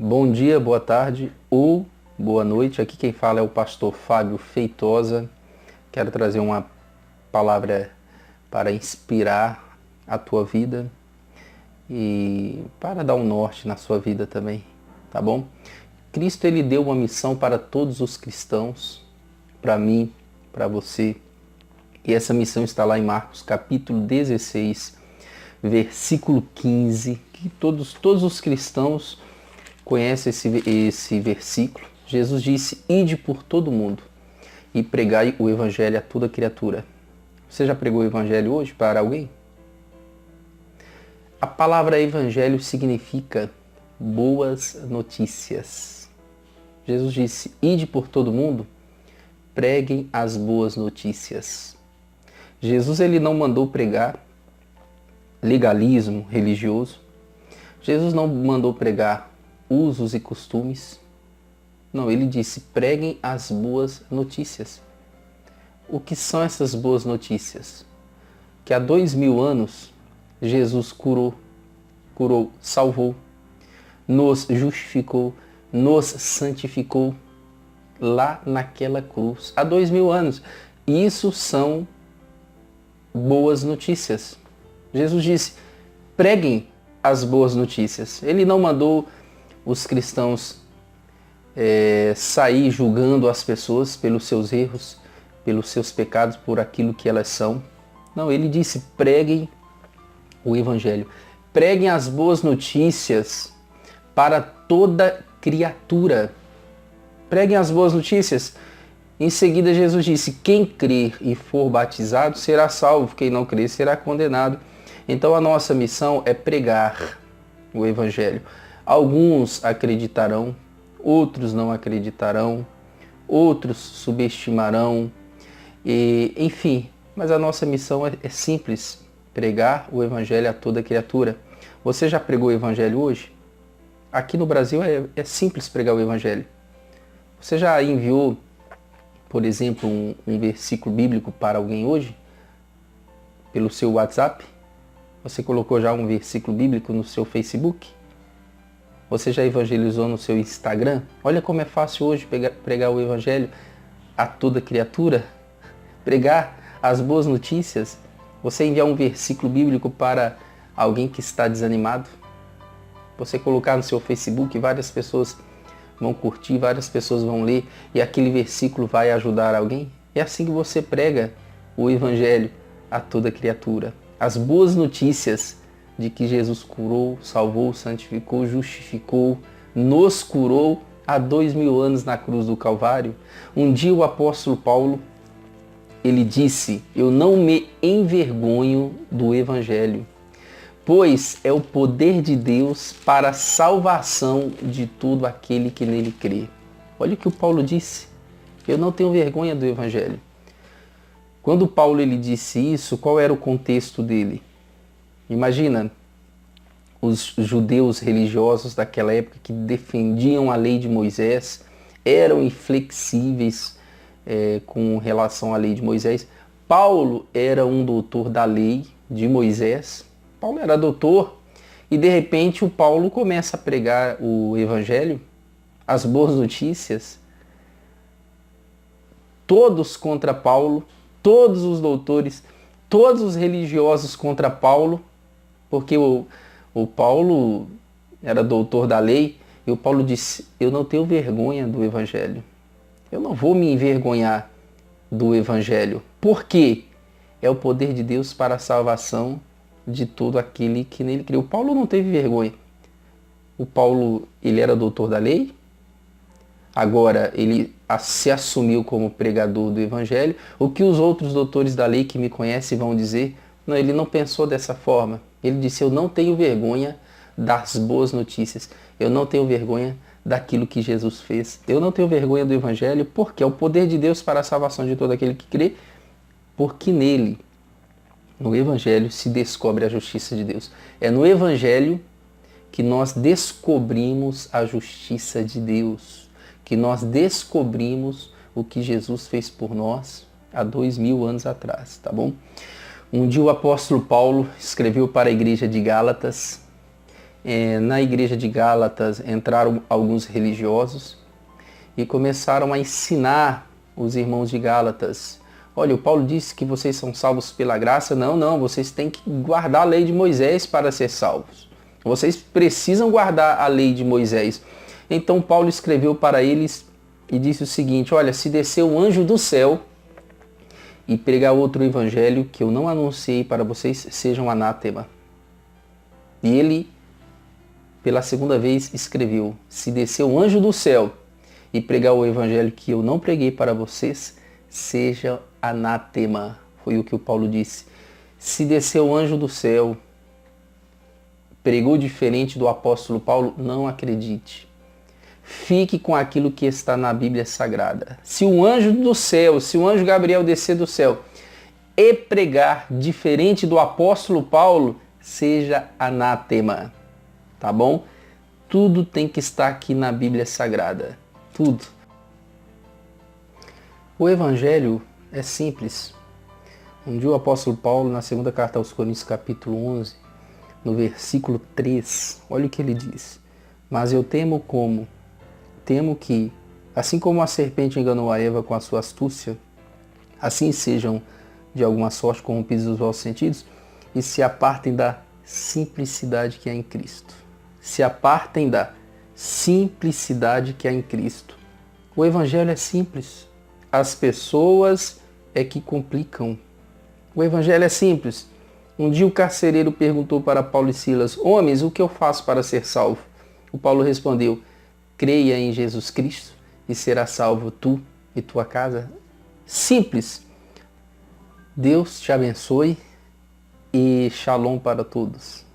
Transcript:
Bom dia, boa tarde ou boa noite. Aqui quem fala é o pastor Fábio Feitosa. Quero trazer uma palavra para inspirar a tua vida e para dar um norte na sua vida também, tá bom? Cristo ele deu uma missão para todos os cristãos, para mim, para você. E essa missão está lá em Marcos capítulo 16, versículo 15, que todos os cristãos conhecem esse versículo. Jesus disse: ide por todo mundo e pregai o evangelho a toda criatura. Você já pregou o evangelho hoje para alguém? A palavra evangelho significa boas notícias. Jesus disse: ide por todo mundo, preguem as boas notícias. Jesus ele não mandou pregar legalismo religioso. Jesus não mandou pregar usos e costumes. Não, ele disse: preguem as boas notícias. O que são essas boas notícias? Que há 2000 anos Jesus curou, salvou, nos justificou, nos santificou lá naquela cruz. Há 2000 anos. Isso são boas notícias. Jesus disse: preguem as boas notícias. Ele não mandou os cristãos sair julgando as pessoas pelos seus erros, pelos seus pecados, por aquilo que elas são. Não, ele disse: preguem o evangelho. Preguem as boas notícias para toda criatura. Preguem as boas notícias. Em seguida, Jesus disse: quem crer e for batizado será salvo, quem não crer será condenado. Então a nossa missão é pregar o evangelho. Alguns acreditarão, outros não acreditarão, outros subestimarão, enfim. Mas a nossa missão é simples: pregar o evangelho a toda criatura. Você já pregou o evangelho hoje? Aqui no Brasil é simples pregar o evangelho. Você já enviou, por exemplo, um versículo bíblico para alguém hoje? Pelo seu WhatsApp? Você colocou já um versículo bíblico no seu Facebook? Você já evangelizou no seu Instagram? Olha como é fácil hoje pregar o evangelho a toda criatura. Pregar as boas notícias. Você enviar um versículo bíblico para alguém que está desanimado. Você colocar no seu Facebook, várias pessoas vão curtir, várias pessoas vão ler e aquele versículo vai ajudar alguém. É assim que você prega o evangelho a toda criatura. As boas notícias de que Jesus curou, salvou, santificou, justificou, nos curou há 2000 anos na cruz do Calvário. Um dia o apóstolo Paulo, ele disse: eu não me envergonho do evangelho, pois é o poder de Deus para a salvação de todo aquele que nele crê. Olha o que o Paulo disse: eu não tenho vergonha do evangelho. Quando Paulo ele disse isso, qual era o contexto dele? Imagina os judeus religiosos daquela época que defendiam a lei de Moisés, eram inflexíveis com relação à lei de Moisés. Paulo era um doutor da lei de Moisés. Paulo era doutor e de repente o Paulo começa a pregar o evangelho, as boas notícias. Todos contra Paulo, todos os doutores, todos os religiosos contra Paulo, porque o Paulo era doutor da lei, e o Paulo disse: eu não tenho vergonha do evangelho. Eu não vou me envergonhar do evangelho. Por quê? É o poder de Deus para a salvação de todo aquele que nele crê. O Paulo não teve vergonha. O Paulo, ele era doutor da lei, agora ele se assumiu como pregador do evangelho. O que os outros doutores da lei que me conhecem vão dizer? Não, ele não pensou dessa forma. Ele disse: eu não tenho vergonha das boas notícias. Eu não tenho vergonha daquilo que Jesus fez. Eu não tenho vergonha do evangelho, porque é o poder de Deus para a salvação de todo aquele que crê, porque nele, no evangelho, se descobre a justiça de Deus. É no evangelho que nós descobrimos a justiça de Deus, que nós descobrimos o que Jesus fez por nós há 2000 anos atrás, tá bom? Um dia o apóstolo Paulo escreveu para a igreja de Gálatas Na igreja de Gálatas entraram alguns religiosos e começaram a ensinar os irmãos de Gálatas. Olha, o Paulo disse que vocês são salvos pela graça. Não, vocês têm que guardar a lei de Moisés para ser salvos. Vocês precisam guardar a lei de Moisés. Então Paulo escreveu para eles e disse o seguinte: olha, se descer um anjo do céu e pregar outro evangelho que eu não anunciei para vocês, sejam anátema. E ele, pela segunda vez, escreveu: se descer um anjo do céu e pregar o evangelho que eu não preguei para vocês, seja anátema. Foi o que o Paulo disse. Se descer o anjo do céu, pregou diferente do apóstolo Paulo, não acredite. Fique com aquilo que está na Bíblia Sagrada. Se o anjo do céu, se o anjo Gabriel descer do céu e pregar diferente do apóstolo Paulo, seja anátema. Tá bom? Tudo tem que estar aqui na Bíblia Sagrada. Tudo. O Evangelho é simples. Um dia o apóstolo Paulo, na segunda carta aos Coríntios, capítulo 11, no versículo 3, olha o que ele diz. Mas eu temo que, assim como a serpente enganou a Eva com a sua astúcia, assim sejam de alguma sorte corrompidos os vossos sentidos e se apartem da simplicidade que há em Cristo. Se apartem da simplicidade que há em Cristo. O Evangelho é simples. As pessoas é que complicam. O Evangelho é simples. Um dia o carcereiro perguntou para Paulo e Silas: homens, o que eu faço para ser salvo? O Paulo respondeu: creia em Jesus Cristo e será salvo tu e tua casa. Simples. Deus te abençoe e shalom para todos.